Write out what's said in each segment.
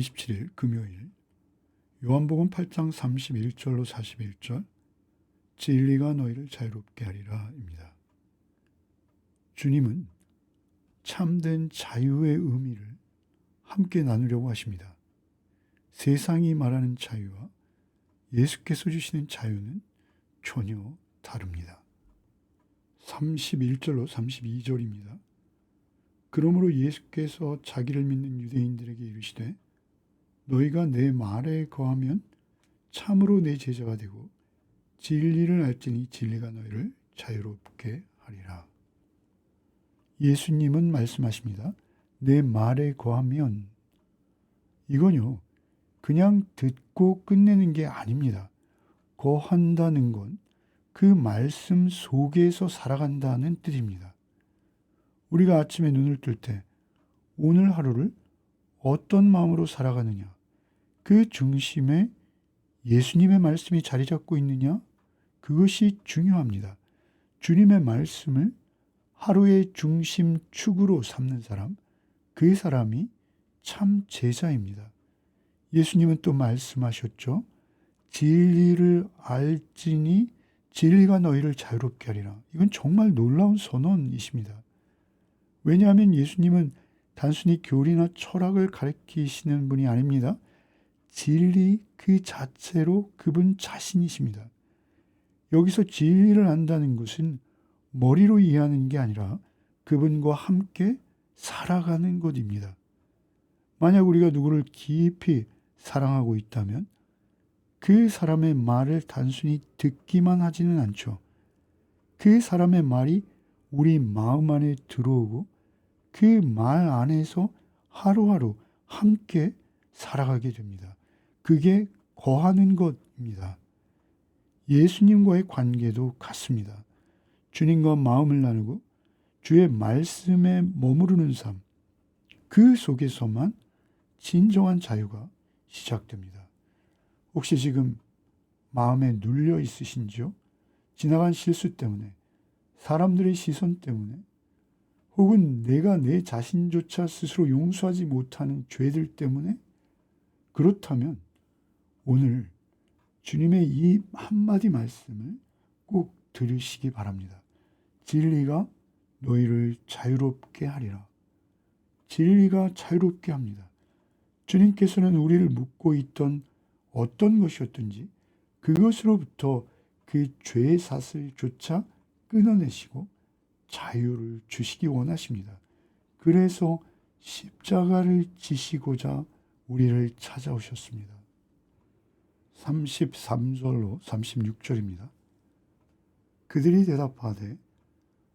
27일 금요일 요한복음 8장 31절로 41절 진리가 너희를 자유롭게 하리라 입니다. 주님은 참된 자유의 의미를 함께 나누려고 하십니다. 세상이 말하는 자유와 예수께서 주시는 자유는 전혀 다릅니다. 31절로 32절입니다. 그러므로 예수께서 자기를 믿는 유대인들에게 이르시되 너희가 내 말에 거하면 참으로 내 제자가 되고 진리를 알지니 진리가 너희를 자유롭게 하리라. 예수님은 말씀하십니다. 내 말에 거하면 이건요 그냥 듣고 끝내는 게 아닙니다. 거한다는 건 그 말씀 속에서 살아간다는 뜻입니다. 우리가 아침에 눈을 뜰 때 오늘 하루를 어떤 마음으로 살아가느냐, 그 중심에 예수님의 말씀이 자리 잡고 있느냐, 그것이 중요합니다. 주님의 말씀을 하루의 중심축으로 삼는 사람, 그 사람이 참 제자입니다. 예수님은 또 말씀하셨죠. 진리를 알지니 진리가 너희를 자유롭게 하리라. 이건 정말 놀라운 선언이십니다. 왜냐하면 예수님은 단순히 교리나 철학을 가르치시는 분이 아닙니다. 진리 그 자체로 그분 자신이십니다. 여기서 진리를 안다는 것은 머리로 이해하는 게 아니라 그분과 함께 살아가는 것입니다. 만약 우리가 누구를 깊이 사랑하고 있다면 그 사람의 말을 단순히 듣기만 하지는 않죠. 그 사람의 말이 우리 마음 안에 들어오고 그 말 안에서 하루하루 함께 살아가게 됩니다. 그게 거하는 것입니다. 예수님과의 관계도 같습니다. 주님과 마음을 나누고 주의 말씀에 머무르는 삶, 그 속에서만 진정한 자유가 시작됩니다. 혹시 지금 마음에 눌려 있으신지요? 지나간 실수 때문에, 사람들의 시선 때문에, 혹은 내가 내 자신조차 스스로 용서하지 못하는 죄들 때문에? 그렇다면 오늘 주님의 이 한마디 말씀을 꼭 들으시기 바랍니다. 진리가 너희를 자유롭게 하리라. 진리가 자유롭게 합니다. 주님께서는 우리를 묶고 있던 어떤 것이었든지 그것으로부터 그 죄의 사슬조차 끊어내시고 자유를 주시기 원하십니다. 그래서 십자가를 지시고자 우리를 찾아오셨습니다. 33절로 36절입니다. 그들이 대답하되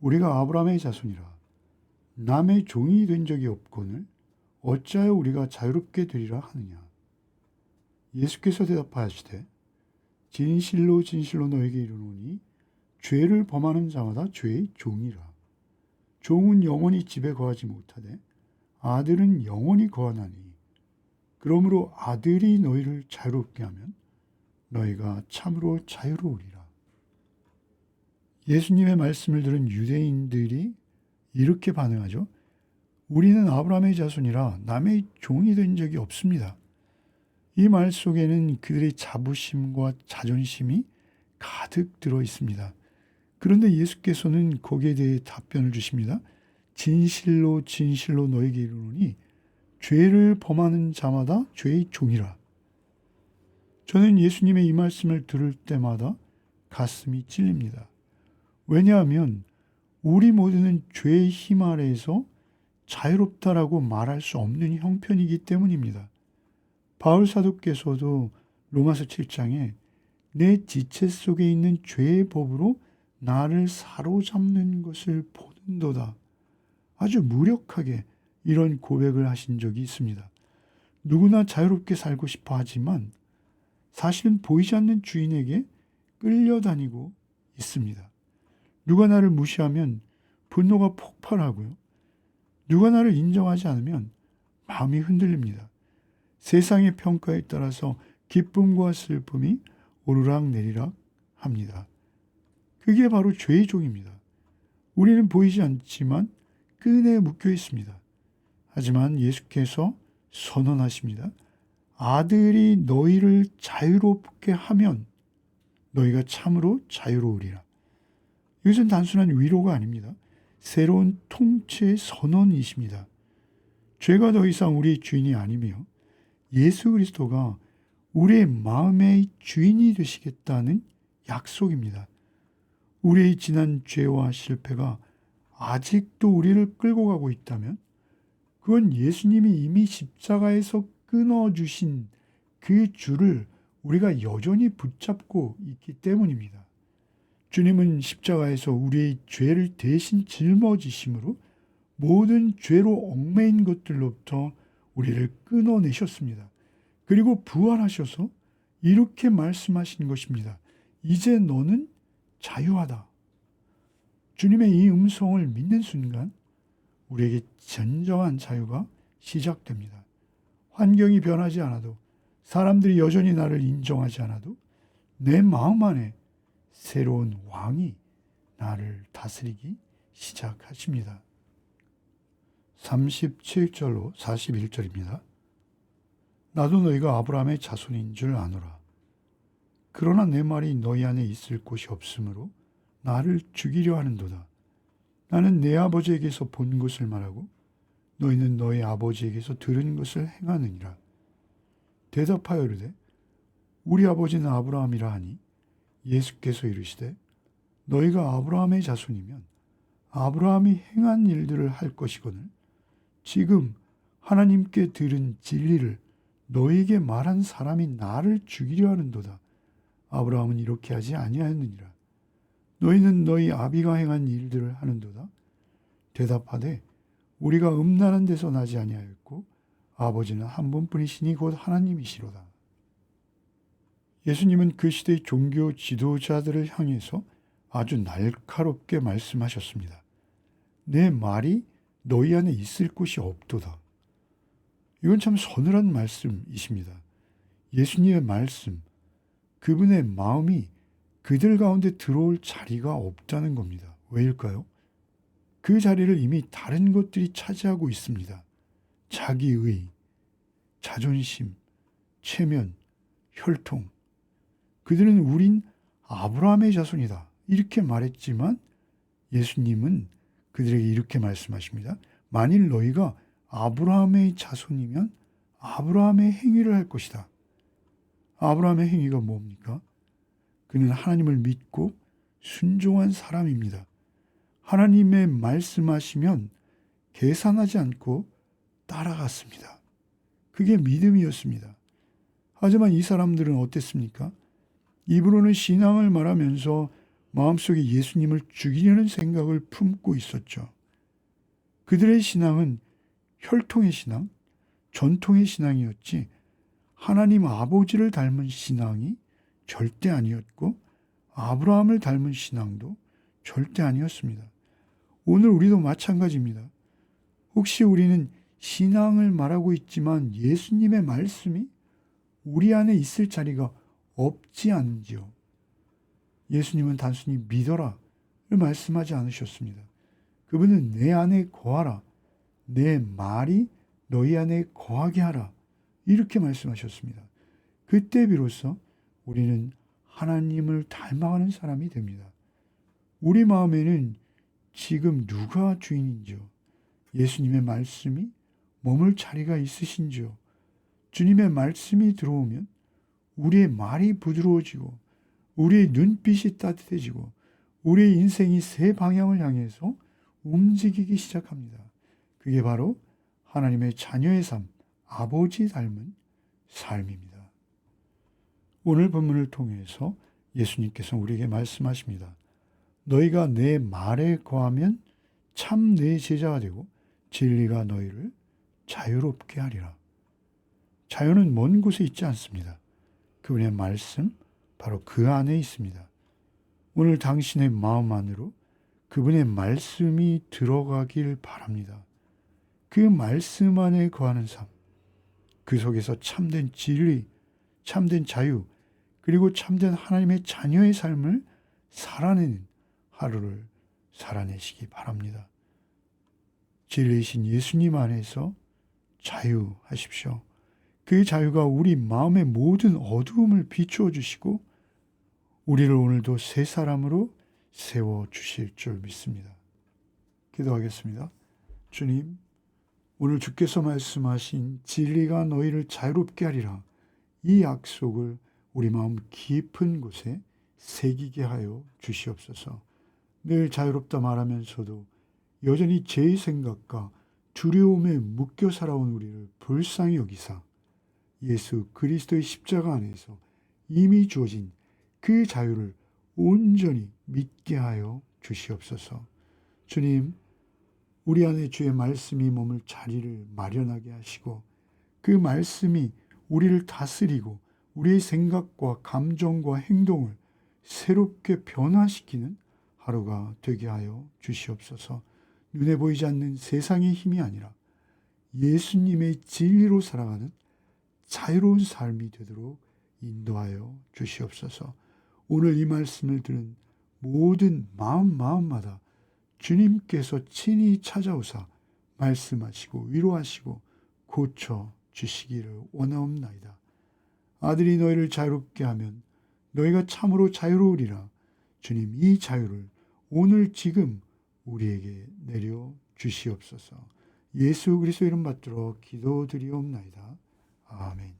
우리가 아브라함의 자손이라 남의 종이 된 적이 없거늘 어찌하여 우리가 자유롭게 되리라 하느냐. 예수께서 대답하시되 진실로 진실로 너에게 이르노니 죄를 범하는 자마다 죄의 종이라. 종은 영원히 집에 거하지 못하되 아들은 영원히 거하나니 그러므로 아들이 너희를 자유롭게 하면 너희가 참으로 자유로우리라. 예수님의 말씀을 들은 유대인들이 이렇게 반응하죠. 우리는 아브라함의 자손이라 남의 종이 된 적이 없습니다. 이 말 속에는 그들의 자부심과 자존심이 가득 들어 있습니다. 그런데 예수께서는 거기에 대해 답변을 주십니다. 진실로 진실로 너에게 이르노니 죄를 범하는 자마다 죄의 종이라. 저는 예수님의 이 말씀을 들을 때마다 가슴이 찔립니다. 왜냐하면 우리 모두는 죄의 힘 아래에서 자유롭다라고 말할 수 없는 형편이기 때문입니다. 바울 사도께서도 로마서 7장에 내 지체 속에 있는 죄의 법으로 나를 사로잡는 것을 보는도다. 아주 무력하게 이런 고백을 하신 적이 있습니다. 누구나 자유롭게 살고 싶어 하지만 사실은 보이지 않는 주인에게 끌려다니고 있습니다. 누가 나를 무시하면 분노가 폭발하고요. 누가 나를 인정하지 않으면 마음이 흔들립니다. 세상의 평가에 따라서 기쁨과 슬픔이 오르락내리락 합니다. 그게 바로 죄의 종입니다. 우리는 보이지 않지만 끈에 묶여 있습니다. 하지만 예수께서 선언하십니다. 아들이 너희를 자유롭게 하면 너희가 참으로 자유로우리라. 이것은 단순한 위로가 아닙니다. 새로운 통치의 선언이십니다. 죄가 더 이상 우리의 주인이 아니며 예수 그리스도가 우리의 마음의 주인이 되시겠다는 약속입니다. 우리의 지난 죄와 실패가 아직도 우리를 끌고 가고 있다면 그건 예수님이 이미 십자가에서 끊어주신 그 줄을 우리가 여전히 붙잡고 있기 때문입니다. 주님은 십자가에서 우리의 죄를 대신 짊어지심으로 모든 죄로 얽매인 것들로부터 우리를 끊어내셨습니다. 그리고 부활하셔서 이렇게 말씀하신 것입니다. 이제 너는 자유하다. 주님의 이 음성을 믿는 순간 우리에게 진정한 자유가 시작됩니다. 환경이 변하지 않아도, 사람들이 여전히 나를 인정하지 않아도 내 마음 안에 새로운 왕이 나를 다스리기 시작하십니다. 37절로 41절입니다. 나도 너희가 아브라함의 자손인 줄 아노라. 그러나 내 말이 너희 안에 있을 곳이 없으므로 나를 죽이려 하는도다. 나는 내 아버지에게서 본 것을 말하고 너희는 너희 아버지에게서 들은 것을 행하느니라. 대답하여 이르되 우리 아버지는 아브라함이라 하니 예수께서 이르시되 너희가 아브라함의 자손이면 아브라함이 행한 일들을 할 것이거늘 지금 하나님께 들은 진리를 너희에게 말한 사람이 나를 죽이려 하는도다. 아브라함은 이렇게 하지 아니하였느니라. 너희는 너희 아비가 행한 일들을 하는도다. 대답하되 우리가 음란한 데서 나지 아니하였고 아버지는 한 분뿐이시니 곧 하나님이시로다. 예수님은 그 시대의 종교 지도자들을 향해서 아주 날카롭게 말씀하셨습니다. 내 말이 너희 안에 있을 곳이 없도다. 이건 참 서늘한 말씀이십니다. 예수님의 말씀, 그분의 마음이 그들 가운데 들어올 자리가 없다는 겁니다. 왜일까요? 그 자리를 이미 다른 것들이 차지하고 있습니다. 자기의, 자존심, 체면, 혈통. 그들은 우린 아브라함의 자손이다. 이렇게 말했지만 예수님은 그들에게 이렇게 말씀하십니다. 만일 너희가 아브라함의 자손이면 아브라함의 행위를 할 것이다. 아브라함의 행위가 뭡니까? 그는 하나님을 믿고 순종한 사람입니다. 하나님의 말씀하시면 계산하지 않고 따라갔습니다. 그게 믿음이었습니다. 하지만 이 사람들은 어땠습니까? 입으로는 신앙을 말하면서 마음속에 예수님을 죽이려는 생각을 품고 있었죠. 그들의 신앙은 혈통의 신앙, 전통의 신앙이었지 하나님 아버지를 닮은 신앙이 절대 아니었고 아브라함을 닮은 신앙도 절대 아니었습니다. 오늘 우리도 마찬가지입니다. 혹시 우리는 신앙을 말하고 있지만 예수님의 말씀이 우리 안에 있을 자리가 없지 않은지요? 예수님은 단순히 믿어라를 말씀하지 않으셨습니다. 그분은 내 안에 거하라. 내 말이 너희 안에 거하게 하라. 이렇게 말씀하셨습니다. 그때 비로소 우리는 하나님을 닮아가는 사람이 됩니다. 우리 마음에는 지금 누가 주인인지요? 예수님의 말씀이 머물 자리가 있으신지요? 주님의 말씀이 들어오면 우리의 말이 부드러워지고 우리의 눈빛이 따뜻해지고 우리의 인생이 새 방향을 향해서 움직이기 시작합니다. 그게 바로 하나님의 자녀의 삶, 아버지 닮은 삶입니다. 오늘 본문을 통해서 예수님께서 우리에게 말씀하십니다. 너희가 내 말에 거하면 참 내 제자가 되고 진리가 너희를 자유롭게 하리라. 자유는 먼 곳에 있지 않습니다. 그분의 말씀, 바로 그 안에 있습니다. 오늘 당신의 마음 안으로 그분의 말씀이 들어가길 바랍니다. 그 말씀 안에 거하는 삶, 그 속에서 참된 진리, 참된 자유, 그리고 참된 하나님의 자녀의 삶을 살아내는 하루를 살아내시기 바랍니다. 진리이신 예수님 안에서 자유하십시오. 그 자유가 우리 마음의 모든 어두움을 비추어 주시고 우리를 오늘도 새 사람으로 세워 주실 줄 믿습니다. 기도하겠습니다. 주님, 오늘 주께서 말씀하신 진리가 너희를 자유롭게 하리라, 이 약속을 우리 마음 깊은 곳에 새기게 하여 주시옵소서. 늘 자유롭다 말하면서도 여전히 죄의 생각과 두려움에 묶여 살아온 우리를 불쌍히 여기사 예수 그리스도의 십자가 안에서 이미 주어진 그 자유를 온전히 믿게 하여 주시옵소서. 주님, 우리 안에 주의 말씀이 머물 자리를 마련하게 하시고 그 말씀이 우리를 다스리고 우리의 생각과 감정과 행동을 새롭게 변화시키는 하루가 되게 하여 주시옵소서. 눈에 보이지 않는 세상의 힘이 아니라 예수님의 진리로 살아가는 자유로운 삶이 되도록 인도하여 주시옵소서. 오늘 이 말씀을 들은 모든 마음마다 주님께서 친히 찾아오사 말씀하시고 위로하시고 고쳐 주시기를 원하옵나이다. 아들이 너희를 자유롭게 하면 너희가 참으로 자유로우리라. 주님, 이 자유를 오늘 지금 우리에게 내려 주시옵소서. 예수 그리스도 이름 받들어 기도드리옵나이다. 아멘.